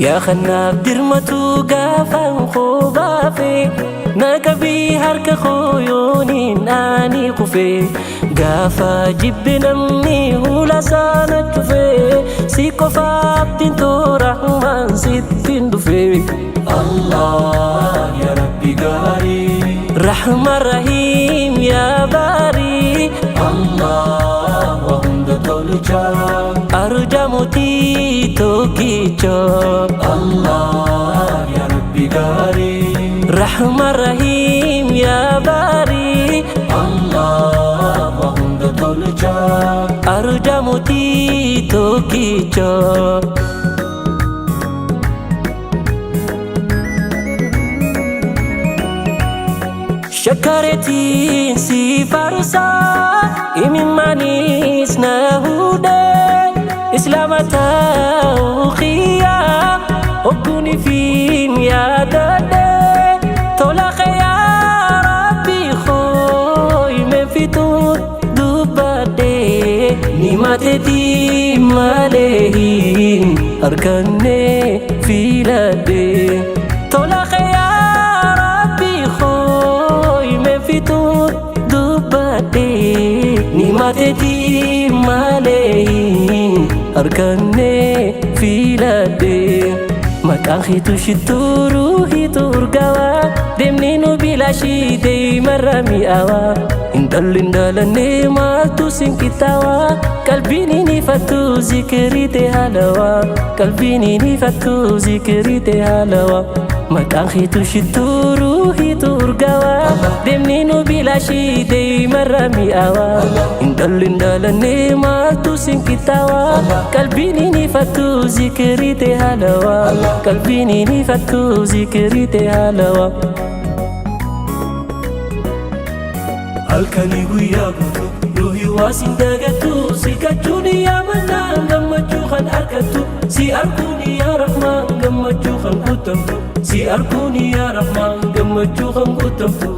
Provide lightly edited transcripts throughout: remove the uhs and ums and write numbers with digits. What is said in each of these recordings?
يا خناف درمتو قافن خوبافي نكبي هرك خويونين آني قفي قافا جبنا مني هولا سانة شفي سيكو فابتين تو رحمن ستين دفي الله يا ربي قاري رحمن رحيم يا باري الله وهم دولجا أرجع موتي توكيجا الله يا ربي قاري رحمن رحيم يا باري الله وهم دولجا أرجع موتي توكيجا شكرتي سي فرسا إمي مانيس نهودي إسلامتا وخيا وكوني فين يا دادي طولك يا ربي خوي مفتون دوبادي نيماتي مالهين أركني في لدي طولك يا ربي خوي مفتون دوبادي نيماتي مالهين أركني في لدي مكان خيتو شتو روحي تورقوا دمنينو بلا شي دي مرمي أوا اندلني مالتو سنكتاوا قلبيني نفتو ذكري تهالوا قلبيني نفتو ذكري تهالوا مكان خيتو شتو روحي تورقوا دمنينو بلا شي دي مرمي أوا اندلني مالتو سنكتاوا قلبيني نفتو ذكري تهالوا قلبيني نفتو ذكري تهالوا halkanii guyyaa guutuu ruuhi waasin dagattu si kachuuni yaa mannaan gammachuu kan argattu si arguuni yaa rahmaan gammachuu kan guutamtu si arguuni yaa rahmaan gammachuu kan guutamtu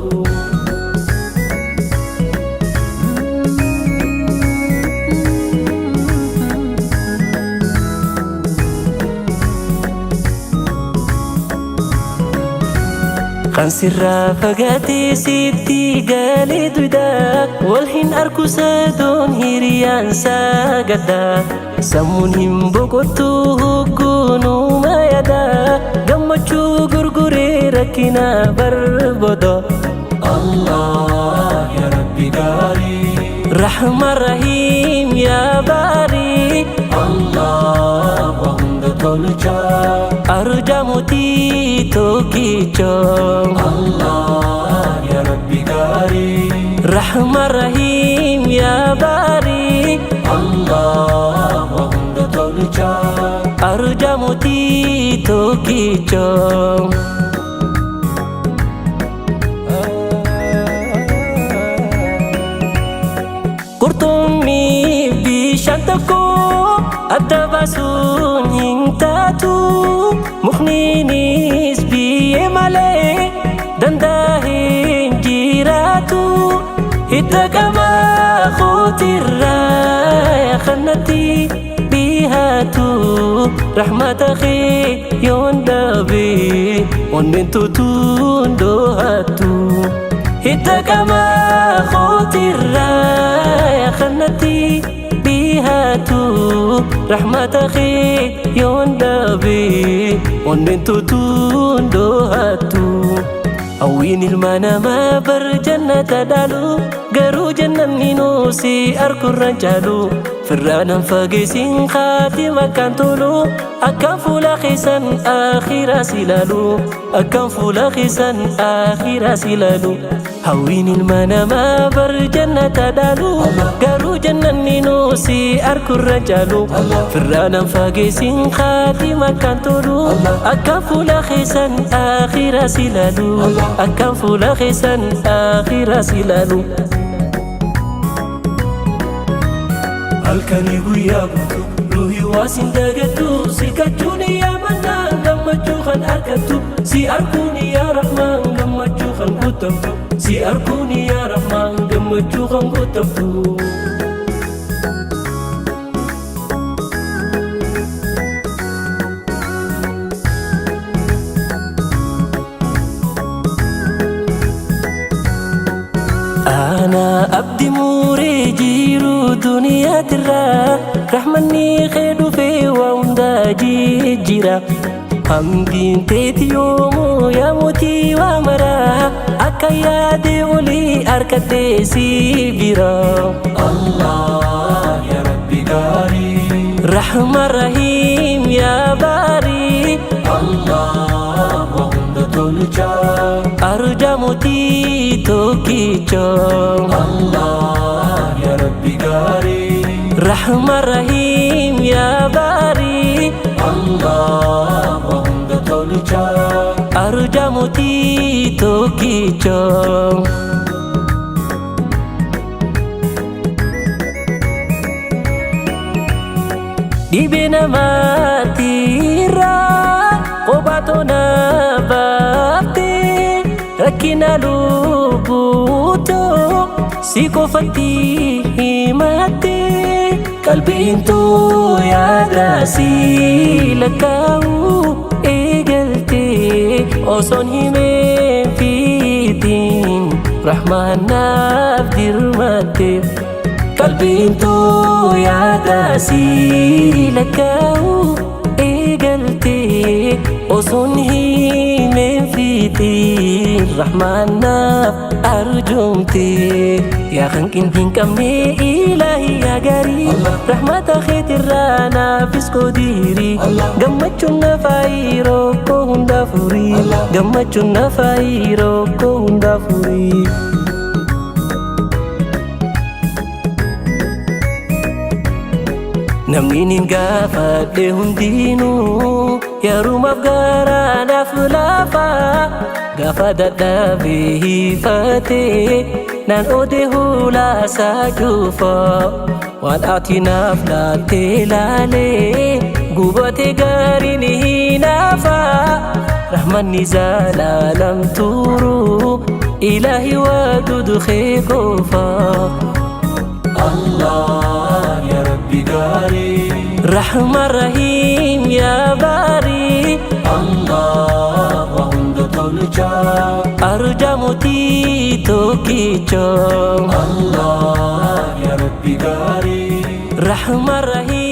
kan sirraa fagaatee sitti galee duydaa walhin arkusadoon hiriyaan sagadaa sammuun hin boqottu hogguunuma yadaa gammachuu gurguree rakkina barbada Allah ya rabbi gaarii rahman rahiim ya baarii Allah wahunda tolcha أرجع موتي توكيجا الله يا ربي قاري رحمن رحيم يا باري الله وهم دولجا أرجع موتي توكيجا قرطمي بشانتكو أدباسون هنتاتو مخنينيس بيه مالي دنداهين جيراتو هتكما خوتي الرايا خنتي بيهاتو رحمة أخي يوندبي وننتو توندوهاتو هتكما خوتي الرايا خنتي بيهاتو رحمة أخي يوندبي وننتو توندوهاتو أوين المنامة بر جنة دالو قرو جنة نينوسي أركو الرجالو فرانا فاقسين خاتمة كان طولو أكام فولا خيسان آخر سلالو أكام فولا خيسان آخر سلالو هوين المنامة بر جنة دالو قرو جنة نينوسي أركو الرجالو فرانا فاقسين خاتمة كان طولو أكام فولا خيسان آخر سلالو أكام فولا خيسان آخر سلالو halkanii guyyaa guutuu ruuhi waasin dagattu si kachuuni yaa mannaan gammachuu kan argattu si arguuni yaa rahmaan gammachuu kan guutamtu si arguuni yaa rahmaan gammachuu kan guutamtu irraa rahmanni khedhu fe wanda jijjira hamdiin teeti yoomuu yaamutii waa maraa akka yaade olii harkadhee si bira Allah ya Rabbi gaarii Rahman Rahim ya Bari Allah wahunda tolcha arjamutii tokkicha Allah ya Rabbi gaarii Rahman Rahim ya Bari Allah wahunda tolcha arjamutii tokkicha Dibina matira Obatona bafte Rakina lubuto Sikofati himate Kalbintu yada silakau Egalte Oson hime fitin Rahman nafdirmate Kalbintu yada silakau egalte oson himen fiti rahmanna arjumte ya khankin kamne ilahi ya gari rahmata khitirana fisko diri gammachun nafairo ko hunda furi gammachun nafairo ko hunda furi Namni ningaafadhe hundinuu yarumaaf garaadhaaf laafa gaafa dadhabee hiifatee naan odee hulaasaa cufa waan ati naaf laattee laalee gubatee gaariin hinaafa rahmanni zalaalam turu ilaahi waadudu khee qofa Allah ya Rabbi gari Rahman Rahim ya Bari Allah wahunda tolcha arjamutii tokkicha Allah ya Rabbi gari Rahman Rahim